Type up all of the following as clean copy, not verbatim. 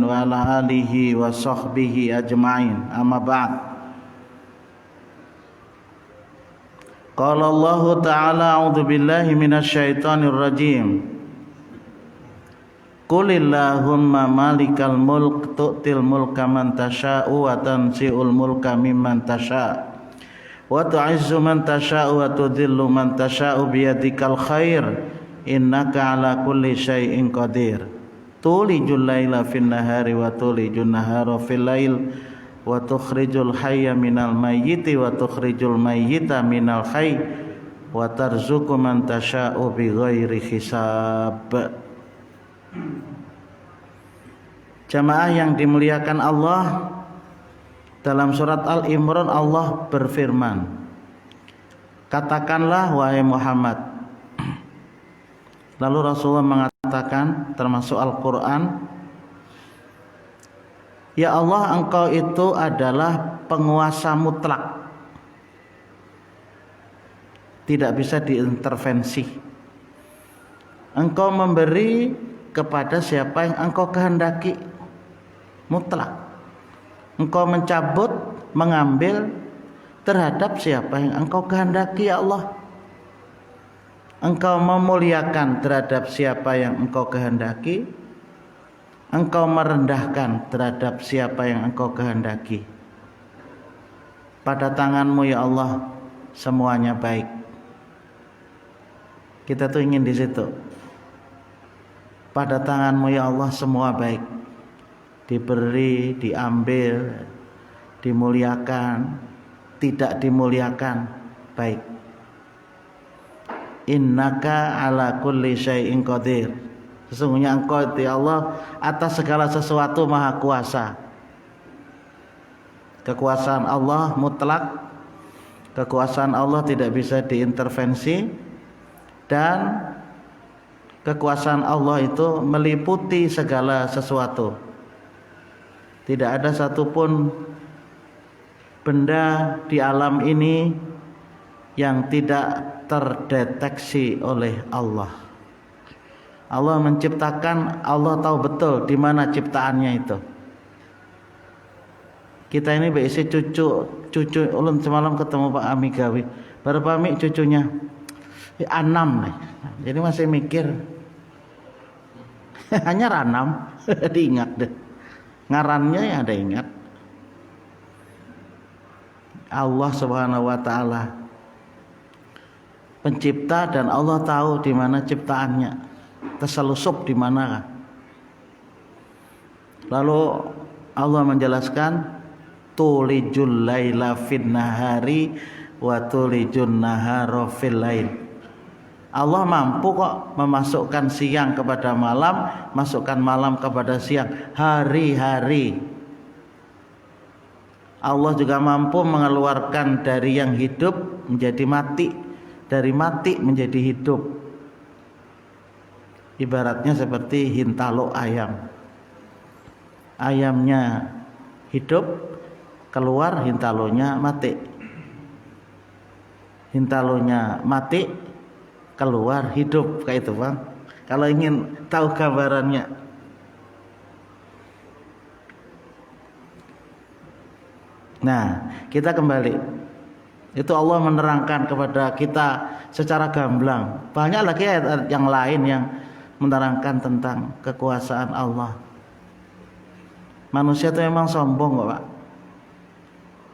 wa ala alihi wa sahbihi ajma'in. Amma ba'd. Qala Allah Ta'ala a'udzu billahi minasy syaithanir rajim. Qulillahumma malikal mulk tu'til mulka man tasha'u wa tanzi'ul mulka mimman tasha'u wa tu'izzu man tasha'u wa tudhillu man tasha'u biyadikal khair innaka ala kulli syai'in qadir. Tulijul laila fin nahari wa tulijun nahara fil lail wa tukhrijul hayya minal mayyiti wa tukhrijul mayyita minal hayy wa tarzuqu man tasha'u bighairi hisab. Jamaah yang dimuliakan Allah, dalam surat Al-Imran Allah berfirman, katakanlah wahai Muhammad. Lalu Rasulullah mengatakan termasuk Al-Quran, ya Allah, engkau itu adalah penguasa mutlak, tidak bisa diintervensi. Engkau memberi kepada siapa yang engkau kehendaki, mutlak. Engkau mencabut, mengambil terhadap siapa yang engkau kehendaki, ya Allah. Engkau memuliakan terhadap siapa yang engkau kehendaki, engkau merendahkan terhadap siapa yang engkau kehendaki. Pada tanganmu, ya Allah, semuanya baik. Kita tuh ingin di situ. Pada tanganmu, ya Allah, semua baik. Diberi, diambil, dimuliakan, tidak dimuliakan, baik. Innaka ala kulli syai'in qadir. Sesungguhnya engkau itu, ya Allah, atas segala sesuatu maha kuasa. Kekuasaan Allah mutlak, kekuasaan Allah tidak bisa diintervensi, dan kekuasaan Allah itu meliputi segala sesuatu. Tidak ada satupun benda di alam ini yang tidak terdeteksi oleh Allah. Allah menciptakan, Allah tahu betul di mana ciptaannya itu. Kita ini berisi cucu ulun semalam ketemu Pak Ami Gawi. Berapa Mi cucunya? 6 nih. Jadi masih mikir. Hanya 6. Diingat deh. Ngarannya ya ada ingat. Allah Subhanahu wa taala pencipta, dan Allah tahu di mana ciptaannya, terselusup di mana. Lalu Allah menjelaskan, tulijul laila fin nahari wa tulijun nahara fil lail. Allah mampu kok memasukkan siang kepada malam, masukkan malam kepada siang, hari-hari. Allah juga mampu mengeluarkan dari yang hidup menjadi mati, dari mati menjadi hidup. Ibaratnya seperti hintalo ayam. Ayamnya hidup, keluar hintalonya mati. Hintalonya mati, keluar hidup, kayak itu Bang. Kalau ingin tahu gambarannya. Nah, kita kembali. Itu Allah menerangkan kepada kita secara gamblang. Banyak lagi ayat yang lain yang menerangkan tentang kekuasaan Allah. Manusia itu memang sombong kok, Pak.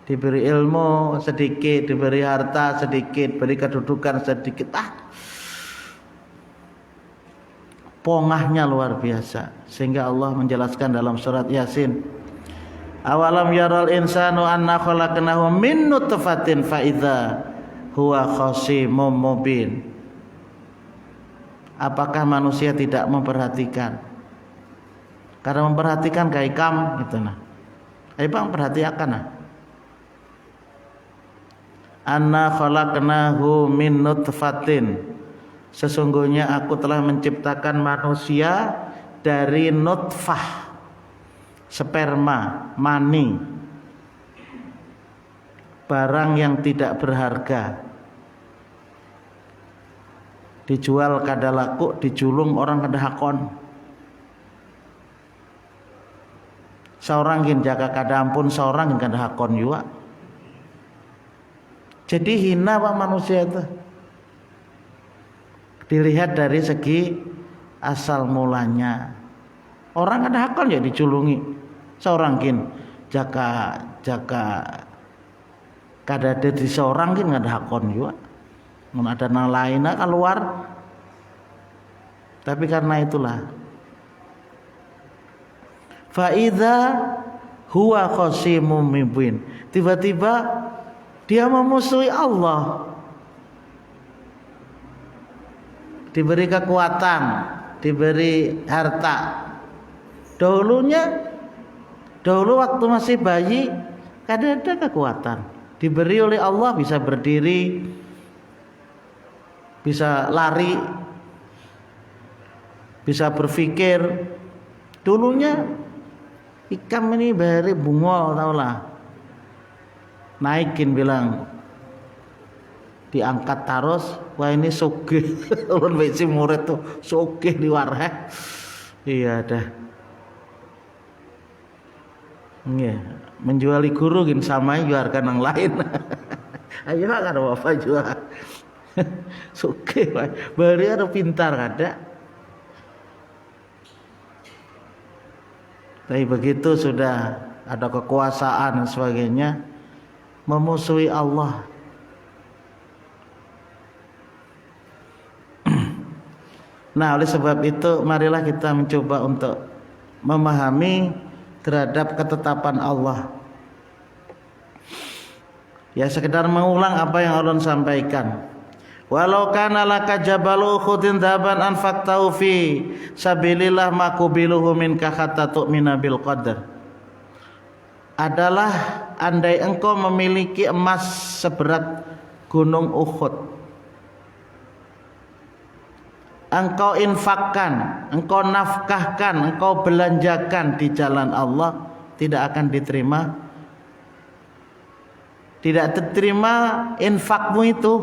Diberi ilmu sedikit, diberi harta sedikit, beri kedudukan sedikit, pongahnya luar biasa. Sehingga Allah menjelaskan dalam surat Yasin, awalam yaral insanu anna khalaqnahu min nutfatin fa idza huwa khasimun mubin. Apakah manusia tidak memperhatikan? Karena memperhatikan kayak kam gitu nah. Ayo Bang, perhatikan nah. Anna khalaqnahu min nutfatin. Sesungguhnya aku telah menciptakan manusia dari nutfah, sperma, mani, barang yang tidak berharga, dijual kada laku, dijulung orang kada hakon. Seorang gin jaga kadampun, seorang gin kada hakon juga. Jadi hina pak manusia itu. Dilihat dari segi asal mulanya. Orang kada hakon ya diculungi. Seorang gin jaga kada ada di seorang gin kada hakon juga. Mun ada nang lain keluar. Tapi karena itulah faidha huwa qasimum mubin. Tiba-tiba dia memusuhi Allah. Diberi kekuatan, diberi harta. Dahulu waktu masih bayi kada ada kekuatan. Diberi oleh Allah bisa berdiri, bisa lari, bisa berpikir. Dulunya ikam ini bari bunga taulah. Naikin bilang diangkat terus, wah ini sugih. Ulun beci murid tuh sugih di wareh. Iya dah. Nggih, menjuali guru gin sama juarkan yang lain. Ayo kan apa jual. Sugih wae. Bari ada pintar kada. Tapi begitu sudah ada kekuasaan dan sebagainya, memusuhi Allah. Nah, oleh sebab itu marilah kita mencoba untuk memahami terhadap ketetapan Allah. Ya sekedar mengulang apa yang Allah sampaikan. Walau kana laka jabalu khudin dhaban anfaqtahu fi sabilillah maqubiluhu minka hatta tu'mina bil qadar. Adalah andai engkau memiliki emas seberat gunung Uhud, engkau infakkan, engkau nafkahkan, engkau belanjakan di jalan Allah, tidak akan diterima. Tidak diterima infakmu itu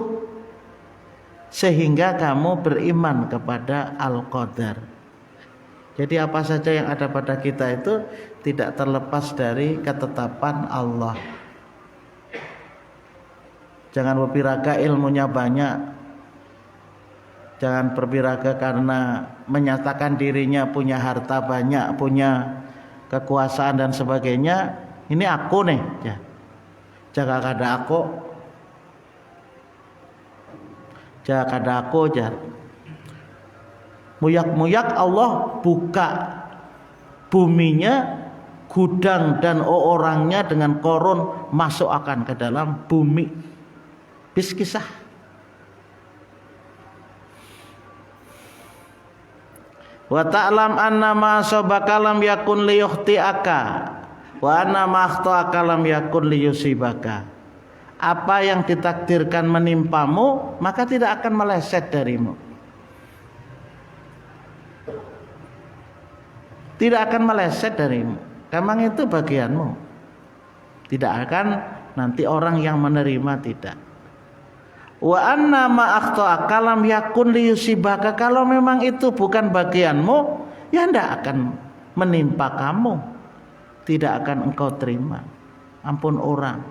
sehingga kamu beriman kepada Al-Qadar. Jadi apa saja yang ada pada kita itu tidak terlepas dari ketetapan Allah. Jangan berbiraga ilmunya banyak. Jangan berbiraga karena menyatakan dirinya punya harta banyak, punya kekuasaan dan sebagainya. Ini aku nih, ya. Jaga kada aku. Jaga kada aku, jar. Muyak-muyak Allah buka buminya, gudang dan orangnya dengan korun masuk akan ke dalam bumi. Bis kisah. Wa ta'lam anna ma asabaka lam yakun liyukhti'aka wa anna ma akhta'aka lam yakun liyusibaka. Apa yang ditakdirkan menimpamu maka tidak akan meleset darimu. Tidak akan meleset darimu. Memang itu bagianmu. Tidak akan nanti orang yang menerima, tidak. Wa anna ma akhta'aka lam yakun liyusibaka. Kalau memang itu bukan bagianmu, ya tidak akan menimpa kamu. Tidak akan engkau terima. Ampun orang.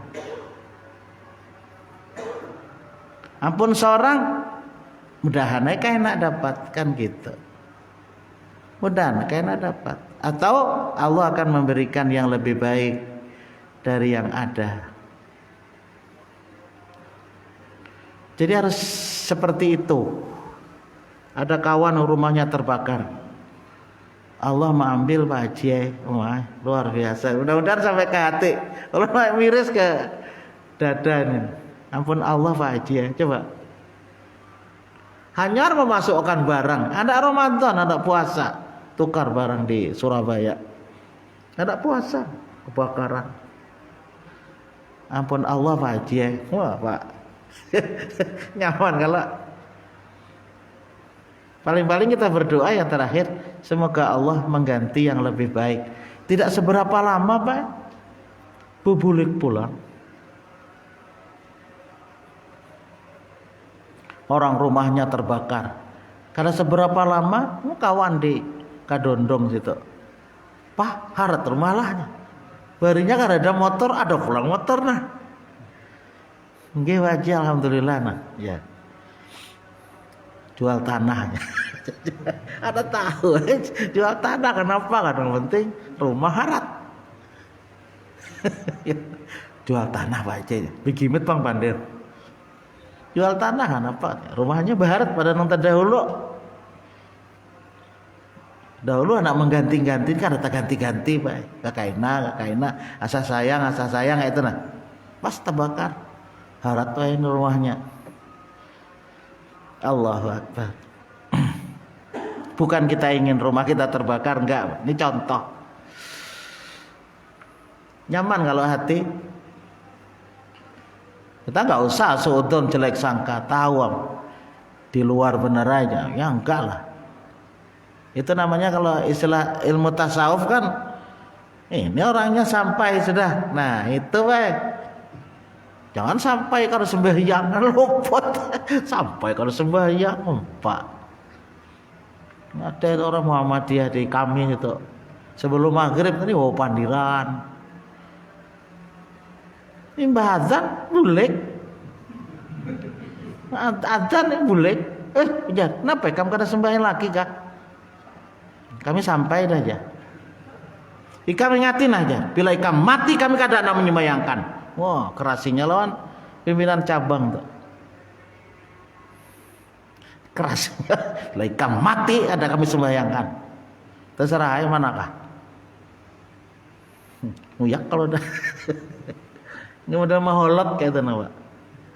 Ampun seorang, mudahan aja enak dapat, kan gitu. Mudahan enak dapat. Atau Allah akan memberikan yang lebih baik dari yang ada. Jadi harus seperti itu. Ada kawan rumahnya terbakar, Allah mengambil Pak Haji. Wah, luar biasa. Mudah-mudahan sampai ke hati. Kalau miris ke dada nih. Ampun Allah Pak Haji. Coba. Hanyar memasukkan barang. Ada Ramadan, ada puasa. Tukar barang di Surabaya. Ada puasa, kebakaran. Ampun Allah Pak Haji. Wah Pak. Nyaman kalau paling-paling kita berdoa yang terakhir, semoga Allah mengganti yang lebih baik. Tidak seberapa lama Pak, bubulik pulang. Orang rumahnya terbakar. Karena seberapa lama kawan di Kadondong situ. Pak, harat rumah lahnya. Barinya kan ada motor, ada pulang motor nah. Nggih waji alhamdulillah nah. Ya. Jual tanah. Ada tahu jual tanah kenapa kan yang penting rumah harat. Jual tanah Pak Haji. Bigimit Bang Pandir. Jual tanah kenapa? Rumahnya baharat pada nang dahulu. Dahulu anak mengganti-ganti kan ada ganti-ganti Pak. Kakaina, asa sayang itu nah. Pas terbakar. Harat wae rumahnya. Allahu Akbar. Bukan kita ingin rumah kita terbakar, enggak. Ini contoh. Nyaman kalau hati. Kita enggak usah seudon jelek sangka, tawam. Di luar benar aja. Ya enggak lah. Itu namanya kalau istilah ilmu tasawuf kan, ini orangnya sampai sudah. Nah itu jangan sampai kalau sembahyang luput. Sampai kalau sembahyang Pak. Ada orang Muhammadiyah di kami itu sebelum maghrib tadi pandiran. Ini azan bulik. Azan bulik. Ya, kenapa kamu kada sembahyang lagi kah? Kami sampai aja. Kami ingatin aja. Bila ikam mati kami kada nak menyembayangkan. Wah, kerasinya lawan pimpinan cabang tuh. Kerasnya. Bila ikam mati ada kami sembayangkan. Terserah aja manakah. Nguyak kalau dah. Ini model maholot kayak itu Pak.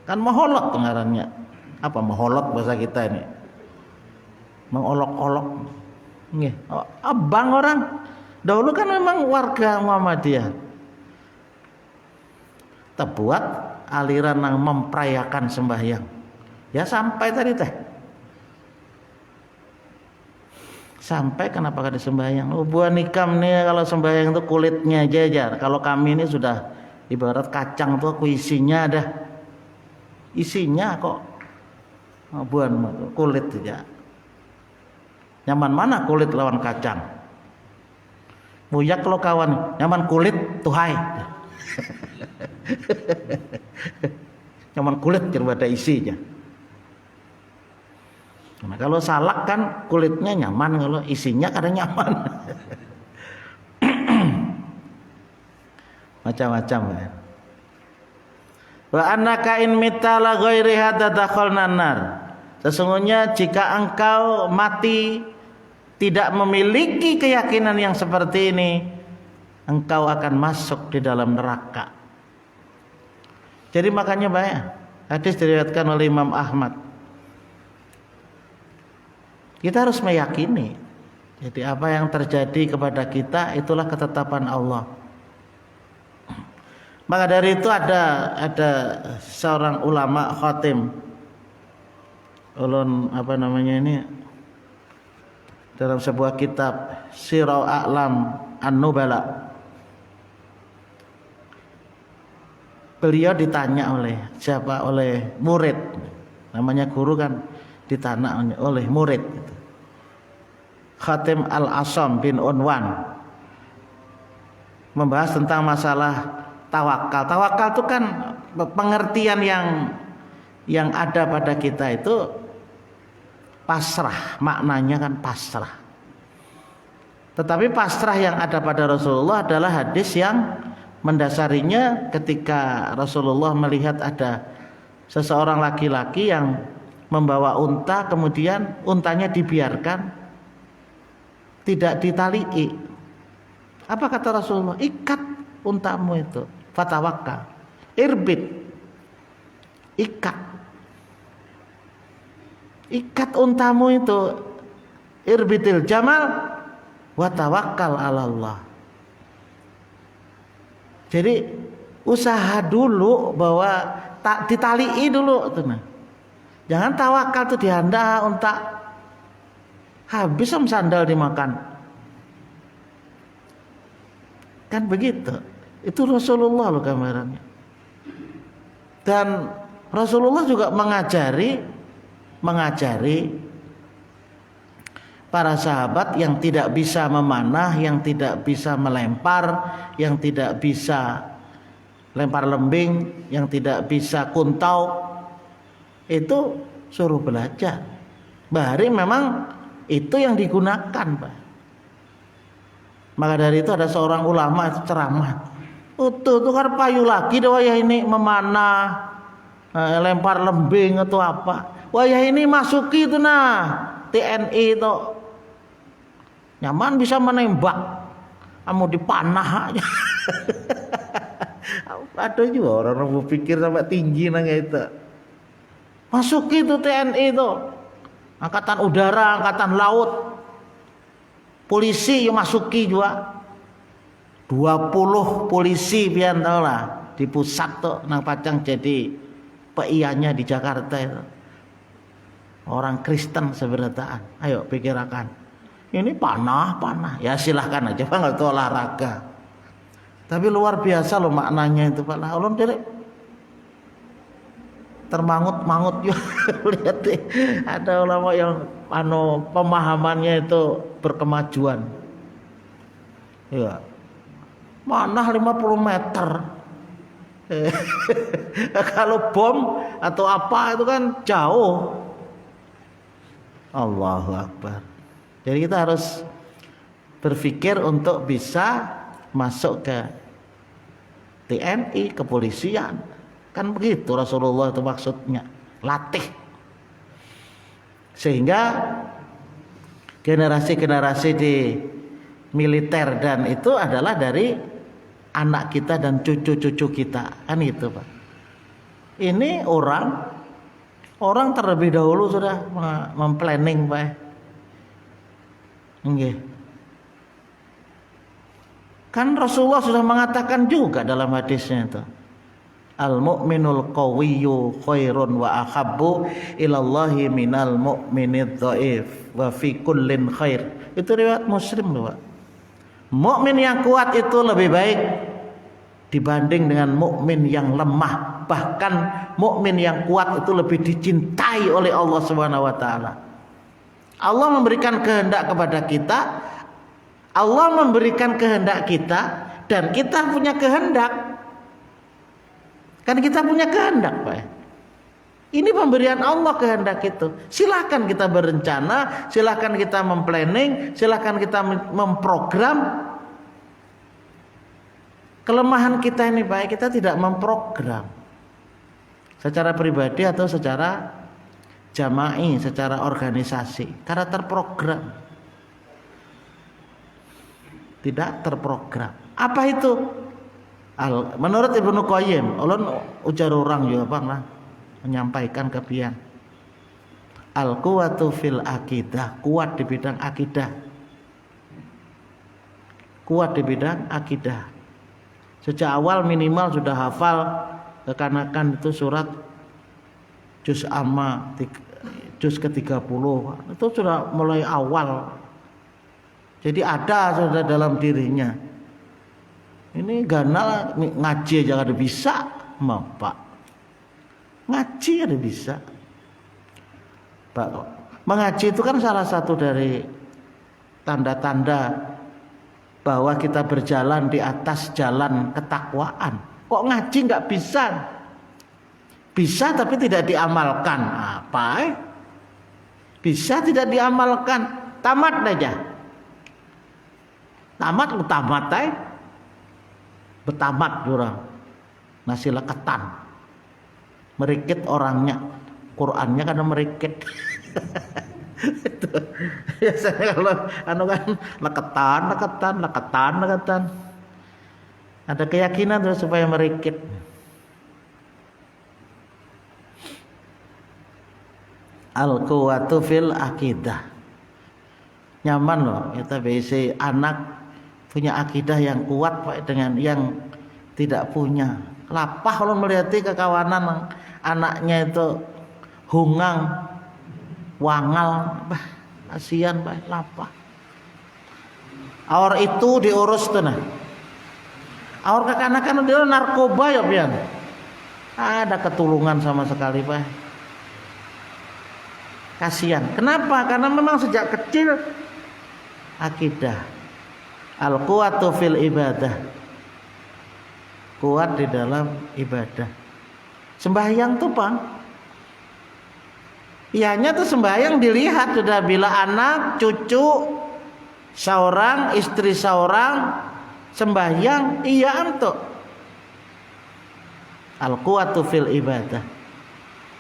Kan maholot pengarannya. Apa maholot bahasa kita ini? Mengolok-olok. Nggih. Abang orang dahulu kan memang warga Muhammadiyah. Terbuat aliran yang memperayakan sembahyang. Ya sampai tadi teh. Sampai kenapa kada sembahyang? Buah nikam nih kalau sembahyang itu kulitnya aja. Kalau kami ini sudah ibarat kacang tuh aku isinya ada. Isinya kok buah kulit aja. Nyaman mana kulit lawan kacang? Muyak kalau kawan, nyaman kulit tuhai. Nyaman kulit daripada isinya. Nah, kalau salak kan kulitnya nyaman, kalau isinya kadang nyaman. Macam-macam ya. Wa annaka in mitala ghairi hadza dakhalna nar. Sesungguhnya jika engkau mati tidak memiliki keyakinan yang seperti ini, engkau akan masuk di dalam neraka. Jadi makanya banyak hadis diriwayatkan oleh Imam Ahmad. Kita harus meyakini. Jadi apa yang terjadi kepada kita itulah ketetapan Allah. Maka dari itu ada seorang ulama khatim. Ulun apa namanya ini? Dalam sebuah kitab Sirau A'lam An-Nubala. Beliau ditanya oleh siapa? Oleh murid. Namanya guru kan ditanya oleh murid. Khatim Al-Asam bin Unwan membahas tentang masalah tawakal. Tawakal itu kan pengertian yang ada pada kita itu pasrah, maknanya kan pasrah. Tetapi pasrah yang ada pada Rasulullah adalah hadis yang mendasarinya ketika Rasulullah melihat ada seseorang laki-laki yang membawa unta, kemudian untanya dibiarkan tidak ditalii. Apa kata Rasulullah? Ikat untamu itu, fatawakal, irbit, ikat untamu itu, irbitil jamal, watawakkal ala Allah. Jadi usaha dulu bahwa tak ditalii dulu, tenang. Jangan tawakal tuh dihanda unta. Habis sandal dimakan. Kan begitu. Itu Rasulullah loh gambarannya. Dan Rasulullah juga mengajari para sahabat yang tidak bisa memanah, yang tidak bisa melempar, yang tidak bisa lempar lembing, yang tidak bisa kuntau, itu suruh belajar. Bahari memang itu yang digunakan, Pak. Maka dari itu ada seorang ulama itu ceramah, tukar payu lagi dah wayah ini memanah, lempar lembing atau apa. Wayah ini masuki itu nah TNI itu nyaman bisa menembak, kamu dipanah aja. Ada juga orang berpikir sampai tinggi nang itu. Masuki itu TNI itu, angkatan udara, angkatan laut, polisi yang masuki juga. 20 polisi pian tau lah di pusat tuh nang Pacang jadi PIA-nya di Jakarta itu. Orang Kristen seberataan. Ayo pikirkan. Ini panah. Ya silahkan aja Pak, nggak itu olahraga. Tapi luar biasa loh maknanya itu Pak. Ulun derek termangut-mangut juga. Lihat deh, ada ulama yang pemahamannya itu berkemajuan. Ya. Manah 50 meter. Kalau bom atau apa itu kan jauh. Allahu Akbar. Jadi kita harus berpikir untuk bisa masuk ke TNI, kepolisian. Kan begitu Rasulullah itu maksudnya, latih. Sehingga generasi-generasi di militer dan itu adalah dari anak kita dan cucu-cucu kita. Kan itu Pak. Ini orang terlebih dahulu sudah memplanning Pak. Nggih. Kan Rasulullah sudah mengatakan juga dalam hadisnya itu. Al-mu'minul qawiyyu khairun wa ahabbu ilallahi minal mu'minidh dhaif wa fi kullin khair. Itu riwayat Muslim loh, Pak. Mukmin yang kuat itu lebih baik dibanding dengan mukmin yang lemah. Bahkan mukmin yang kuat itu lebih dicintai oleh Allah Subhanahu wa taala. Allah memberikan kehendak kepada kita, Allah memberikan kehendak kita dan kita punya kehendak. Kan kita punya kehendak, Pak. Ini pemberian Allah kehendak itu. Silahkan kita berencana, silahkan kita memplanning, silahkan kita memprogram. Kelemahan kita ini Pak, kita tidak memprogram secara pribadi atau secara jama'i, secara organisasi, karena terprogram. Tidak terprogram. Apa itu? Menurut Ibnu Qayyim, ulun ujar orang juga Bang lah menyampaikan ke pian. Al-quwatu fil akidah, kuat di bidang akidah. Kuat di bidang akidah. Sejak awal minimal sudah hafal kekanakan itu surat juz amma juz ke-30. Itu sudah mulai awal. Jadi ada sudah dalam dirinya. Ini ganal ngaji aja ada bisa, Pak. Ngaji ada bisa. Pak, mengaji itu kan salah satu dari tanda-tanda bahwa kita berjalan di atas jalan ketakwaan. Kok ngaji nggak bisa? Bisa tapi tidak diamalkan. Apa? Bisa tidak diamalkan. Tamat aja. Tamat betamat jurang. Nasi leketan. Merikit orangnya. Qurannya kadang merikit. Itu biasanya kalau kan leketan ada keyakinan terus supaya merikit. Al-quwatu fil akidah, nyaman loh kita bisa anak punya akidah yang kuat Pak dengan yang tidak punya. Lapah kalau melihat kekawanan anaknya itu hungang wangal, kasihan Pak, lapah. Aur itu diurus tuh nah. Aur kekanakan dia narkoba ya pian. Ada ketulungan sama sekali Pak. Kasihan. Kenapa? Karena memang sejak kecil akidah. Al-quwatu fil ibadah, kuat di dalam ibadah. Sembahyang tuh Bang, ianya tuh sembahyang dilihat sudah, bila anak, cucu seorang, istri seorang sembahyang, iya tuh. Al-quwatu fil ibadah.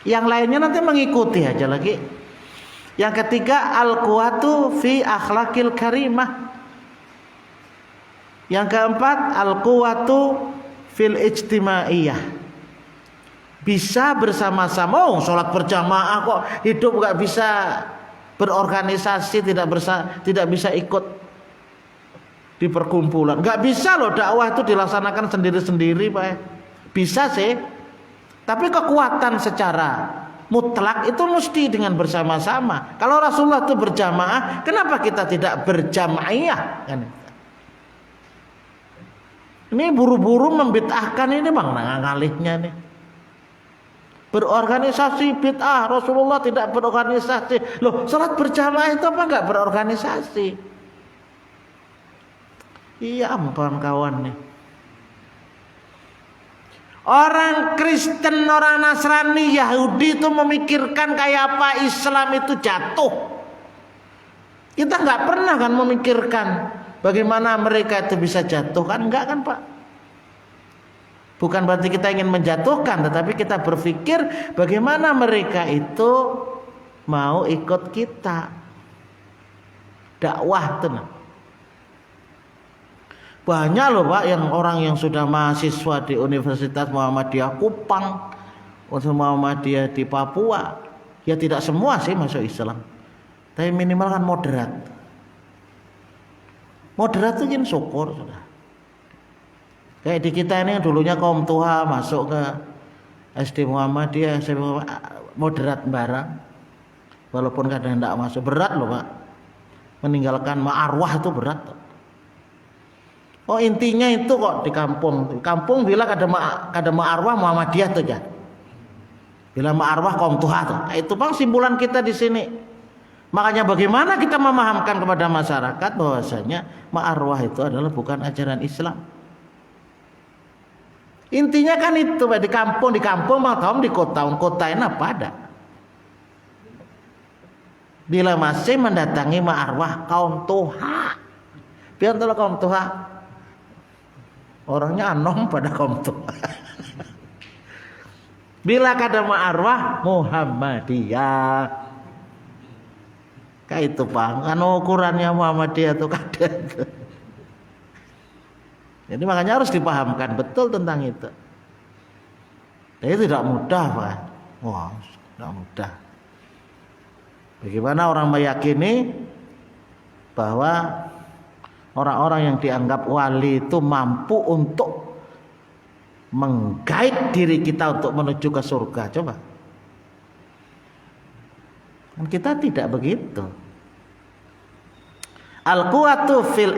Yang lainnya nanti mengikuti aja lagi. Yang ketiga, al-quwatu fi akhlaqil karimah. Yang keempat, al-quwatu fil ijtimaiyah. Bisa bersama-sama. Oh, sholat berjamaah kok, hidup nggak bisa berorganisasi, tidak bisa ikut di perkumpulan. Nggak bisa loh, dakwah itu dilaksanakan sendiri-sendiri Pak. Bisa sih, tapi kekuatan secara mutlak itu mesti dengan bersama-sama. Kalau Rasulullah itu berjamaah, kenapa kita tidak berjamaiyah? Kan? Ini buru-buru membid'ahkan ini Bang, ngalihnya nih. Berorganisasi bid'ah, Rasulullah tidak berorganisasi. Loh, salat berjamaah itu apa enggak berorganisasi? Iya ampun kawan nih. Orang Kristen, orang Nasrani, Yahudi itu memikirkan kayak apa Islam itu jatuh. Kita nggak pernah kan memikirkan bagaimana mereka itu bisa jatuh, kan enggak kan Pak? Bukan berarti kita ingin menjatuhkan, tetapi kita berpikir bagaimana mereka itu mau ikut kita dakwah tenang. Banyak loh Pak yang orang yang sudah mahasiswa di Universitas Muhammadiyah Kupang, atau Muhammadiyah di Papua, ya tidak semua sih masuk Islam, tapi minimal kan moderat. Moderat itu kan syukur sudah. Kayak di kita ini dulunya kaum Tuha masuk ke SD Muhammadiyah, moderat barang, walaupun kadang tidak masuk, berat loh Pak. Meninggalkan ma'arwah itu berat. Oh intinya itu kok di kampung bila kada ma'arwah Muhammadiyah tuh ya. Bila ma'arwah kaum Tuha tuh. Nah, itu Bang simpulan kita di sini. Makanya bagaimana kita memahamkan kepada masyarakat bahwasanya ma'arwah itu adalah bukan ajaran Islam. Intinya kan itu Pak, di kampung kaum di kota ini apa ada. Bila masih mendatangi ma'arwah kaum Tuha, biar kalau kaum Tuha orangnya anom pada kaum Tuha. Bila kada ma'arwah Muhammadiyah, kayak itu Pak, kan ukurannya Muhammadiyah itu kada. Jadi makanya harus dipahamkan betul tentang itu. Jadi tidak mudah Pak. Wah, tidak mudah. Bagaimana orang meyakini bahwa orang-orang yang dianggap wali itu mampu untuk menggait diri kita untuk menuju ke surga? Coba. Dan kita tidak begitu. Al-quwatu fil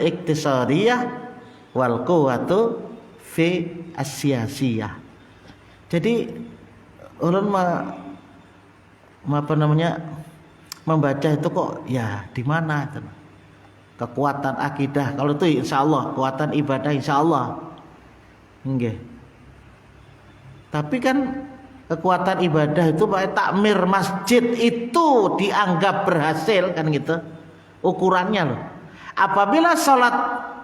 iktisadiyah wal quwatu fi asyasiyah. Jadi orang membaca itu kok ya di mana kekuatan akidah. Kalau itu insya Allah, kekuatan ibadah insya Allah. Nggih. Tapi kan kekuatan ibadah itu Pak, takmir masjid itu dianggap berhasil kan gitu. Ukurannya loh. Apabila sholat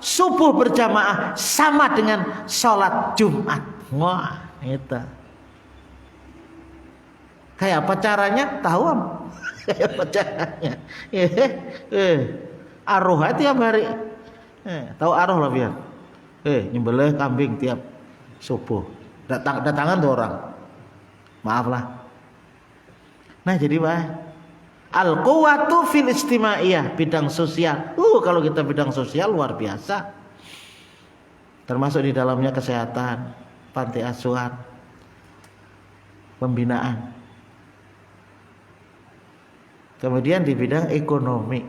subuh berjamaah sama dengan sholat Jumat. Wah, itu. Kayak apa caranya? Tahu am? Kayak apa caranya? Aruh tiap hari. Tahu aruh lah biar. Nyembelih kambing tiap subuh. Datangan tuh orang. Maaf lah. Nah jadi Pak, al-quwatu fil istimaiyah, bidang sosial. Kalau kita bidang sosial luar biasa. Termasuk di dalamnya kesehatan, panti asuhan, pembinaan. Kemudian di bidang ekonomi.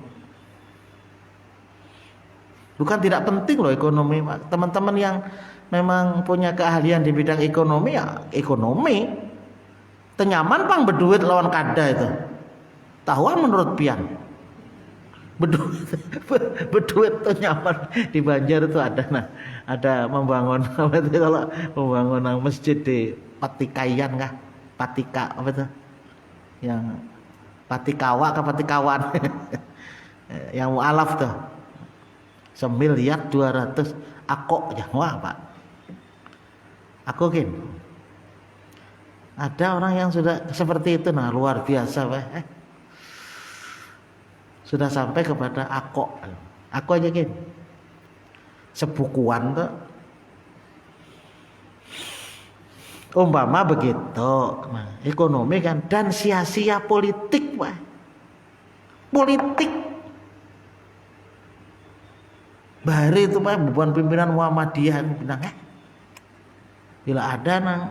Bukan tidak penting loh ekonomi. Teman-teman yang memang punya keahlian di bidang ekonomi, ya ekonomi. Tenyaman Bang berduit lawan kada itu. Tahuan menurut pian. Berduit tuh nyaman di Banjar itu ada, nah ada membangun apa itu, kalau membangun masjid di Patikayan kah, Patika apa itu, yang Patikawa ke Patikawan yang mualaf tuh 1.200.000 akok ya, wah Pak, aku kan ada orang yang sudah seperti itu, nah luar biasa Pak. Sudah sampai kepada aku aja kan sebukuan tuh umpama begitu. Nah, ekonomi kan, dan sia-sia politik Pak. Politik bahari itu Pak, bukan pimpinan Muhammadiyah bilang bila ada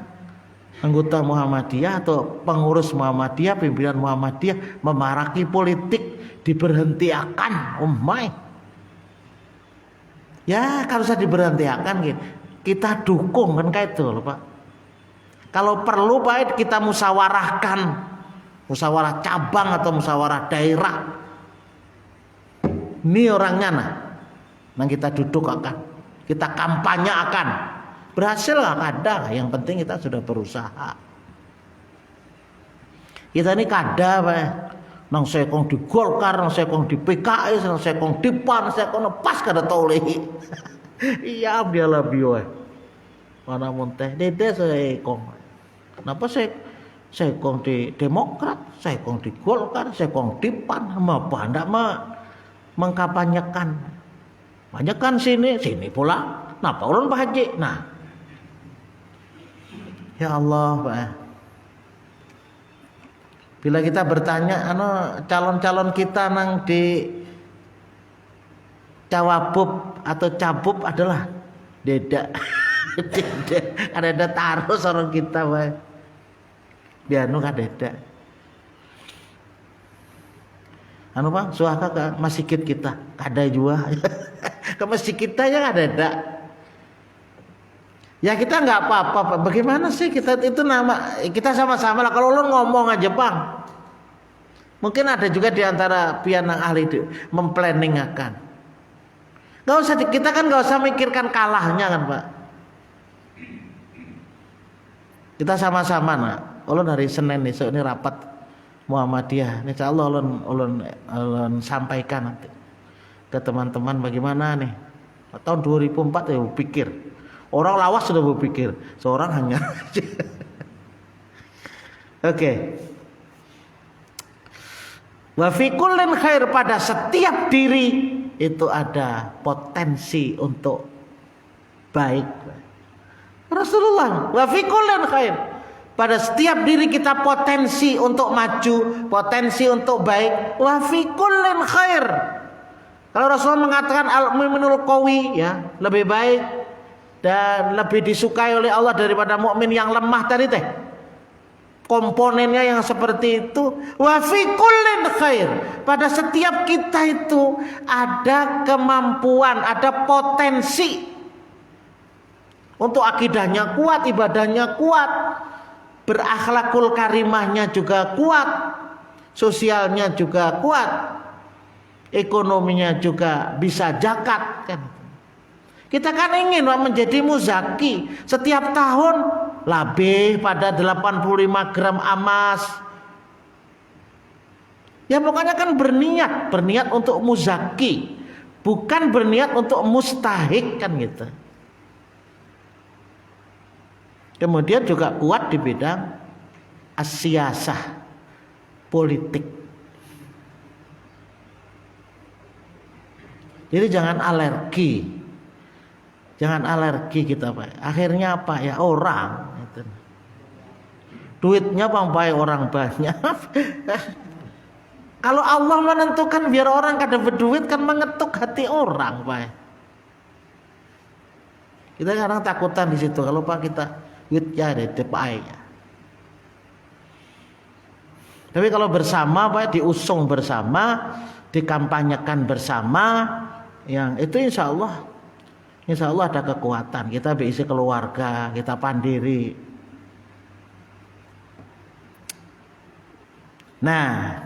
anggota Muhammadiyah atau pengurus Muhammadiyah, pimpinan Muhammadiyah memaraki politik, diberhentiakan. Oh my. Ya kalau saya diberhentiakan gitu, kita dukung kan kayak itu loh Pak. Kalau perlu Pak kita musyawarahkan, musyawarah cabang atau musyawarah daerah. Ini orangnya nah kita duduk akan, kita kampanye akan. Berhasil nggak kada, yang penting kita sudah berusaha. Kita ini kada Pak, nang sekong di Golkar, nang sekong di PKS, nang sekong di PAN, sekong pas kada tolehi. Iya dia lebih mana muntah dede sekong. Kenapa sekong di Demokrat, sekong di Golkar, sekong di PAN, apa ndak mengkampanyekan. Banyak kan sini pula. Napa ulun Pak Haji? Nah, ya Allah Pak. Bila kita bertanya calon-calon kita nang di Cawabub atau Cabub adalah Deda. Ada taruh orang kita Pak. Bianu kadeda. Pak, suaka ke masjid kita, kada juga. Ke masjid kita ya kadeda. Ya kita nggak apa-apa. Bagaimana sih kita itu nama kita sama-sama lah. Kalau lu ngomong aja Bang, mungkin ada juga di antara pianang ahli memplanning akan. Gak usah kita kan nggak usah mikirkan kalahnya kan Pak. Kita sama-sama ulun hari Senin besok ini rapat Muhammadiyah. Insya Allah ulun sampaikan nanti ke teman-teman bagaimana nih tahun 2004 ya pikir. Orang lawas sudah berpikir, seorang hanya. Oke. Wa fi kullin khair, pada setiap diri itu ada potensi untuk baik. Rasulullah, wa fi kullin khair, pada setiap diri kita potensi untuk maju, potensi untuk baik. Wa fi kullin khair. Kalau Rasulullah mengatakan al-mu'minul qawi, ya, lebih baik dan lebih disukai oleh Allah daripada mukmin yang lemah tadi teh. Komponennya yang seperti itu. Wa fi kullin khair, pada setiap kita itu ada kemampuan, ada potensi untuk akidahnya kuat, ibadahnya kuat, berakhlakul karimahnya juga kuat, sosialnya juga kuat, ekonominya juga bisa zakat kan. Kita kan ingin menjadi muzaki, setiap tahun lebih pada 85 gram emas. Ya pokoknya kan berniat untuk muzaki, bukan berniat untuk mustahik kan gitu. Kemudian juga kuat di bidang as-siyasah, politik. Jadi jangan alergi kita Pak. Akhirnya apa ya, orang gitu. Duitnya pampai orang banyak. Kalau Allah menentukan biar orang kada berduit kan mengetuk hati orang Pak. Kita kadang takutan di situ kalau Pak kita duitnya ada depannya. Tapi kalau bersama Pak, diusung bersama, dikampanyekan bersama, yang itu insya Allah ada kekuatan. Kita berisi keluarga, kita pandiri. Nah,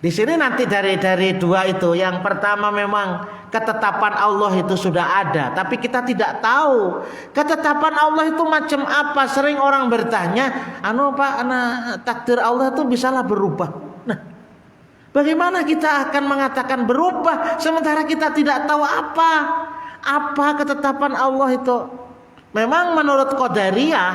Di sini nanti dari dua itu, yang pertama memang ketetapan Allah itu sudah ada, tapi kita tidak tahu ketetapan Allah itu macam apa. Sering orang bertanya, Pak, takdir Allah itu bisalah berubah. Nah, bagaimana kita akan mengatakan berubah sementara kita tidak tahu apa ketetapan Allah itu? Memang menurut Qadariyah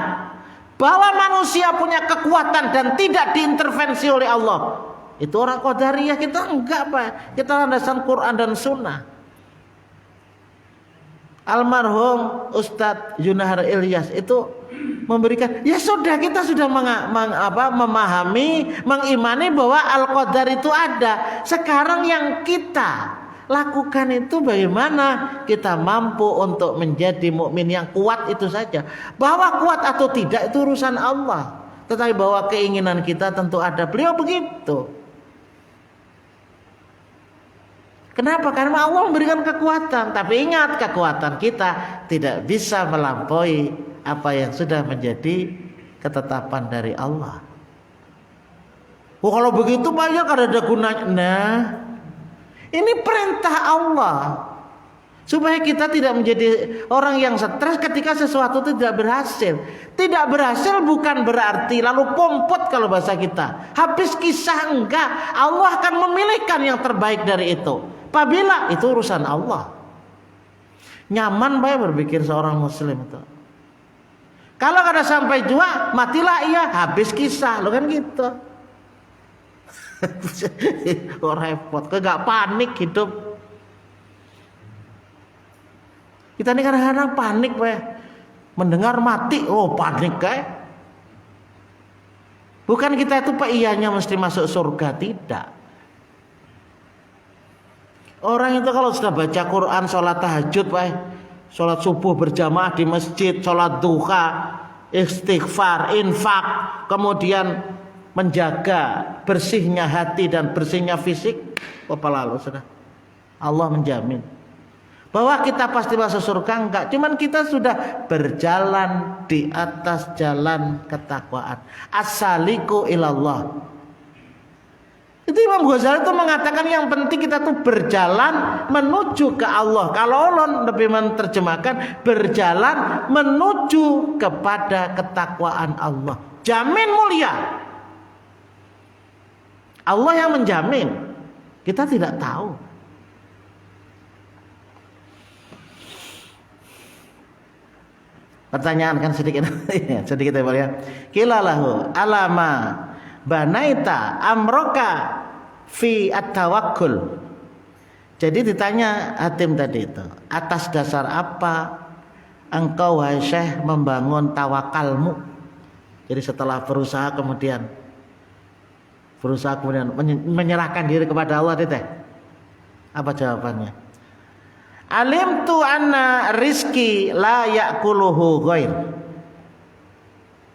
bahwa manusia punya kekuatan dan tidak diintervensi oleh Allah. Itu orang Qadariyah, kita enggak, Pak. Kita landasan Quran dan Sunnah. Almarhum Ustadz Yunahar Ilyas itu memberikan, ya sudah, kita sudah memahami, mengimani bahwa Al-Qadar itu ada. Sekarang yang kita lakukan itu bagaimana kita mampu untuk menjadi mukmin yang kuat, itu saja. Bahwa kuat atau tidak itu urusan Allah. Tetapi bahwa keinginan kita tentu ada. Beliau begitu. Kenapa? Karena Allah memberikan kekuatan. Tapi ingat, kekuatan kita tidak bisa melampaui apa yang sudah menjadi ketetapan dari Allah. Kalau begitu banyak ada gunanya. Nah, ini perintah Allah supaya kita tidak menjadi orang yang stres ketika sesuatu itu tidak berhasil. Tidak berhasil bukan berarti lalu pompot kalau bahasa kita. Habis kisah, enggak. Allah akan memilihkan yang terbaik dari itu. Apabila itu urusan Allah. Nyaman baik berpikir seorang muslim itu. Kalau kada sampai jua, matilah ia, habis kisah, lo kan gitu. Kok repot, kok gak panik hidup. Kita ini kadang-kadang panik, Pak. Mendengar mati, panik kayak. Bukan kita itu Pak iyanya mesti masuk surga, tidak. Orang itu kalau sudah baca Quran, sholat tahajud, Pak, sholat subuh berjamaah di masjid, sholat duha, istighfar, infak, kemudian menjaga bersihnya hati dan bersihnya fisik, apa lalu sudah Allah menjamin bahwa kita pasti masuk surga. Enggak, cuman kita sudah berjalan di atas jalan ketakwaan. As-saliku ilallah. Itu Imam Ghazali itu mengatakan yang penting kita tuh berjalan menuju ke Allah. Kalau Allah lebih menerjemahkan berjalan menuju kepada ketakwaan Allah. Jamin mulia. Allah yang menjamin. Kita tidak tahu. Pertanyaan kan sedikit sedikit ya. Kilalahu alama banaita amroka fi at-tawakkul. Jadi ditanya Hatim tadi itu, atas dasar apa engkau wahai Syekh membangun tawakalmu? Jadi setelah berusaha kemudian menyerahkan diri kepada Allah, teteh. Apa jawabannya? Alimtu anna rizki la ya'kuluhu ghair.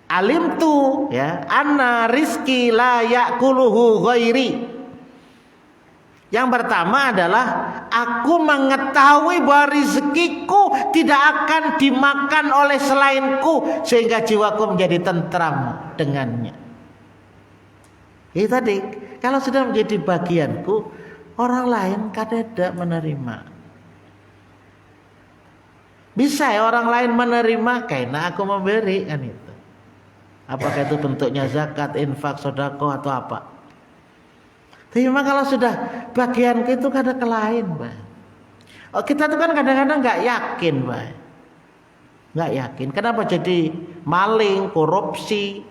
Alimtu ya, anna rizki la ya'kuluhu ghairi. Yang pertama adalah aku mengetahui bahwa rezekiku tidak akan dimakan oleh selainku sehingga jiwaku menjadi tentram dengannya. Itu tadi, kalau sudah menjadi bagianku, orang lain kadang menerima. Bisa ya orang lain menerima karena aku memberi, kan itu. Apakah itu bentuknya zakat, infak, sedekah atau apa? Tapi memang kalau sudah bagian itu kadang ke lain, Pak. Kita tuh kan kadang-kadang nggak yakin, Pak. Nggak yakin. Kenapa jadi maling, korupsi,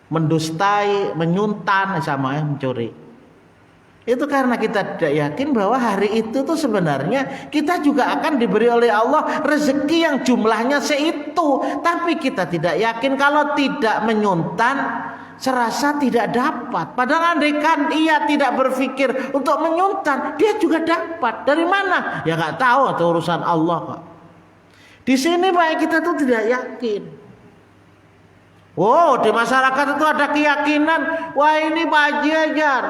mendustai, menyuntan, sama mencuri? Itu karena kita tidak yakin bahwa hari itu tuh sebenarnya kita juga akan diberi oleh Allah rezeki yang jumlahnya seitu. Tapi kita tidak yakin kalau tidak menyuntan, serasa tidak dapat. Padahal andaikan ia tidak berpikir untuk menyuntan, dia juga dapat. Dari mana? Ya nggak tahu, itu urusan Allah, Pak. Di sini Pak kita tuh tidak yakin. Wow, di masyarakat itu ada keyakinan, wah ini Pak Haji ajar.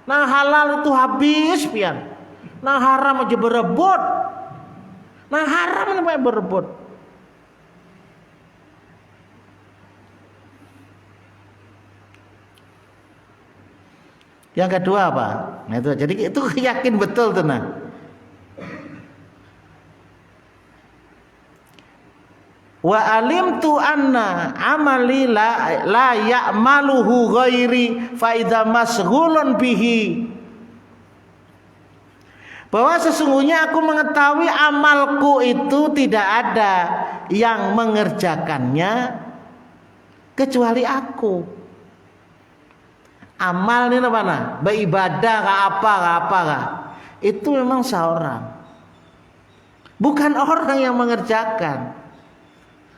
Nah halal itu habis pian. Nah haram aja berebut. Nah haram ini Pak berebut. Yang kedua apa? Nah itu, jadi itu yakin betul tuh nah. Wa alimtu anna amali la ya'maluhu ghairi fa idza masghulun bihi. Bahwa sesungguhnya aku mengetahui amalku itu tidak ada yang mengerjakannya kecuali aku. Amal ini mana? Beribadah apa. Itu memang seorang. Bukan orang yang mengerjakan.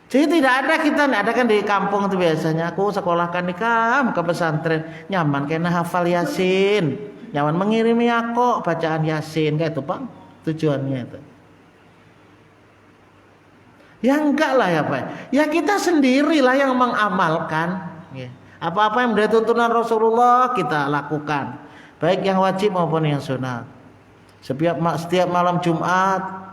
Jadi tidak ada kita ada kan di kampung itu biasanya aku sekolahkan di ke pesantren nyaman kena hafal Yasin, nyaman mengirimi aku bacaan Yasin kayak itu Pak tujuannya itu. Ya enggak lah ya Pak. Ya kita sendirilah yang mengamalkan. Ya. Apa-apa yang dari tuntunan Rasulullah kita lakukan, baik yang wajib maupun yang sunat. Setiap malam Jumat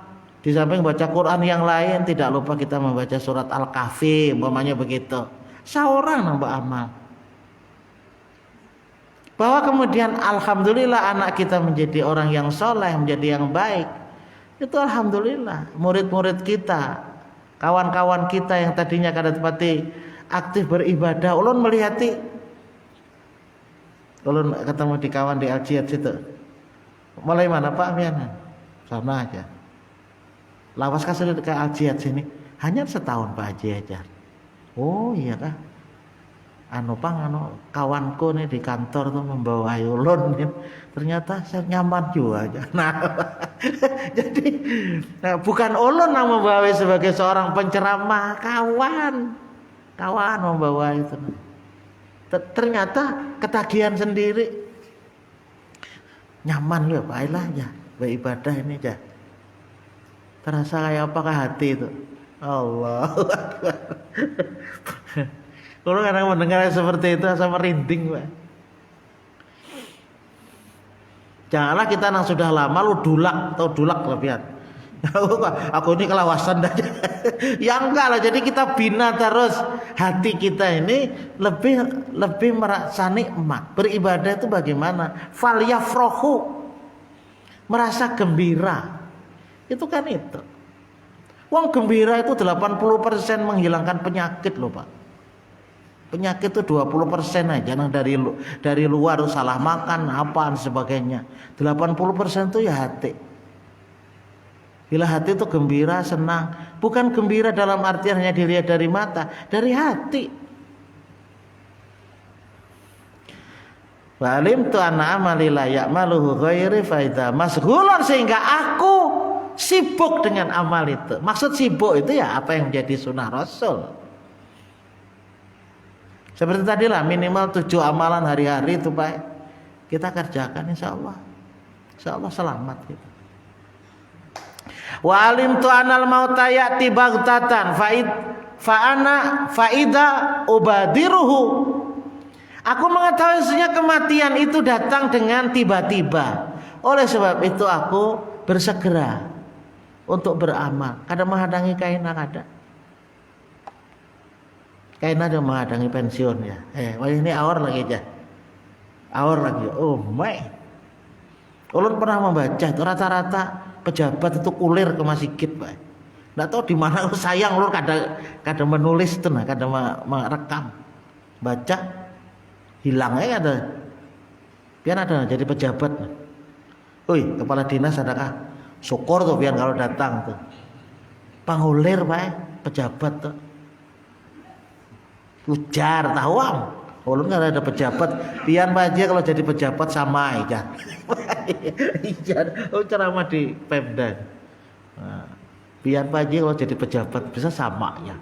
di samping baca Quran yang lain tidak lupa kita membaca surat Al-Kahfi, umpamanya begitu. Seorang nambah amal. Bahwa kemudian alhamdulillah anak kita menjadi orang yang soleh, menjadi yang baik. Itu alhamdulillah. Murid-murid kita, kawan-kawan kita yang tadinya kada tepati aktif beribadah, ulun melihati, ulun ketemu di kawan di Al-Jihad situ. Mulai mana Pak Miana? Sana aja. Lawas kasih ke Al-Jihad sini. Hanya setahun Pak Haji aja. Oh iya kah? Kawanku nih di kantor tuh membawa ulun nih. Ternyata saya nyaman juga aja. Nah, jadi bukan ulun yang membawa sebagai seorang penceramah, kawan membawa itu. Ternyata ketagihan sendiri. Nyaman ya Pak Ailah aja beribadah ini aja. Terasa kayak apakah hati itu? Allah. Kalau kadang mendengar seperti itu rasa merinding Pak. Janganlah kita yang sudah lama lu dulak atau dulak lebihan. Aku ini kelawasan aja. Ya enggak lah, jadi kita bina terus hati kita ini lebih merasa nikmat. Beribadah itu bagaimana? Falyafrahu, merasa gembira. Itu kan itu. Wong gembira itu 80% menghilangkan penyakit loh Pak. Penyakit itu 20% aja yang dari luar salah makan apa dan sebagainya. 80% itu ya hati. Bila hati itu gembira, senang, bukan gembira dalam artian hanya dilihat dari mata, dari hati. Wa alimtu anna amali la ya'maluhu ghairi fa idza masghulun, sehingga aku sibuk dengan amal itu. Maksud sibuk itu ya apa yang menjadi sunnah Rasul. Seperti tadi lah, minimal 7 amalan hari-hari itu Pak kita kerjakan, insya Allah selamat gitu. Wa alimtu anal mauta ya'ti baghtatan faida ubadiruhu. Aku mengetahui sesungguhnya kematian itu datang dengan tiba-tiba. Oleh sebab itu aku bersegera untuk beramal. Kadang menghadangi kaina ada. Kaina ada menghadangi pensiun ya. Ini awal lagi aja. Awal lagi. Oh my. Ulun pernah membaca itu rata-rata pejabat itu kulir ke masjid Pak. Nggak tahu di mana sayang ulun kadang menulis itu nah, kadang merekam. Baca hilang aja ada. Biar ada jadi pejabat. Woi, kepala dinas adakah? Syukur tuh biar kalau datang tuh. Pangulir Pak, pejabat tuh. Ujar tawang. Ulun kan ada pejabat, pian Pak Haji kalau jadi pejabat sama aja. Ceramah di Pemda. Nah, pian Pak Haji kalau jadi pejabat bisa sama ya.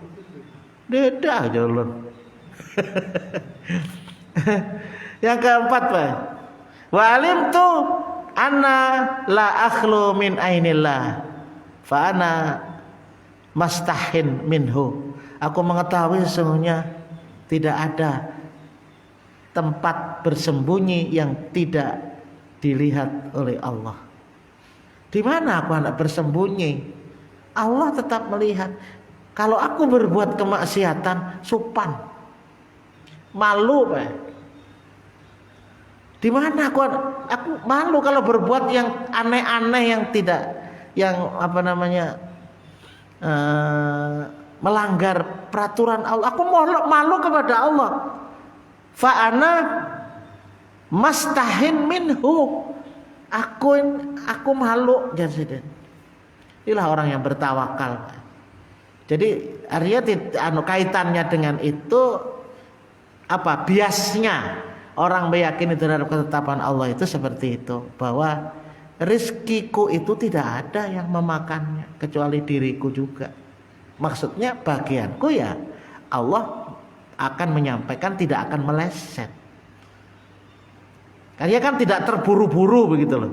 Beda aja ulun. Yang keempat Pak. Wa alimtu anna la akhlu min ainillah fa ana mastahin minhu. Aku mengetahui sesungguhnya tidak ada tempat bersembunyi yang tidak dilihat oleh Allah. Di mana aku hendak bersembunyi? Allah tetap melihat. Kalau aku berbuat kemaksiatan, sopan, malu Pak. Di mana aku malu kalau berbuat yang aneh-aneh yang tidak, yang apa namanya, melanggar peraturan Allah. Aku malu kepada Allah. Fa ana mastahin minhu. Aku malu, jadi inilah orang yang bertawakal. Jadi artinya kaitannya dengan itu apa? Biasnya orang meyakini terhadap ketetapan Allah itu seperti itu, bahwa rizkiku itu tidak ada yang memakannya kecuali diriku juga. Maksudnya bagianku ya Allah akan menyampaikan, tidak akan meleset. Karena kan tidak terburu-buru begitu loh.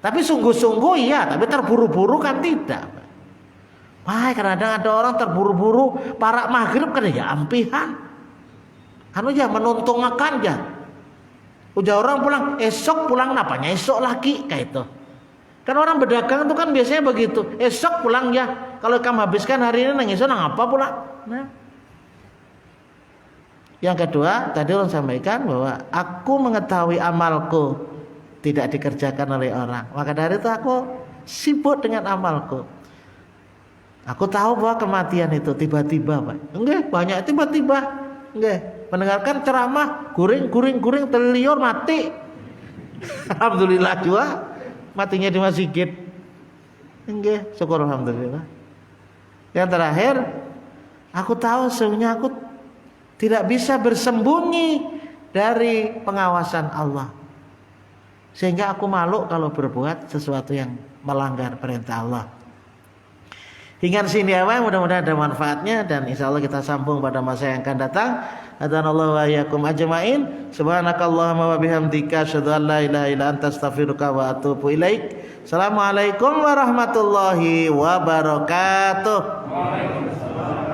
Tapi sungguh-sungguh iya, tapi terburu-buru kan tidak. Wah, kadang-kadang ada orang terburu-buru para maghrib kan ya ampihan. Anu ya menuntung makan ya. Udah orang pulang esok, pulang napanya esok lagi kayak itu. Kan orang berdagang itu kan biasanya begitu. Esok pulang ya. Kalau kamu habiskan hari ini nang esok nang apa pulang. Nah. Yang kedua, tadi orang sampaikan bahwa aku mengetahui amalku tidak dikerjakan oleh orang. Maka dari itu aku sibuk dengan amalku. Aku tahu bahwa kematian itu tiba-tiba, Pak. Enggak, banyak tiba-tiba. Enggak, mendengarkan ceramah, guring terliur mati. Alhamdulillah juga matinya di masjid. Enggak, syukur alhamdulillah. Yang terakhir, aku tahu sebenarnya aku tidak bisa bersembunyi dari pengawasan Allah. Sehingga aku malu kalau berbuat sesuatu yang melanggar perintah Allah. Hingga sini ya, mudah-mudahan ada manfaatnya dan insya Allah kita sambung pada masa yang akan datang. Adanallahu wa iyyakum ajmain. Subhanakallahumma wa bihamdika asyhadu an la ilaha illa anta astaghfiruka wa atubu ilaik. Assalamualaikum warahmatullahi wabarakatuh. Waalaikumsalam.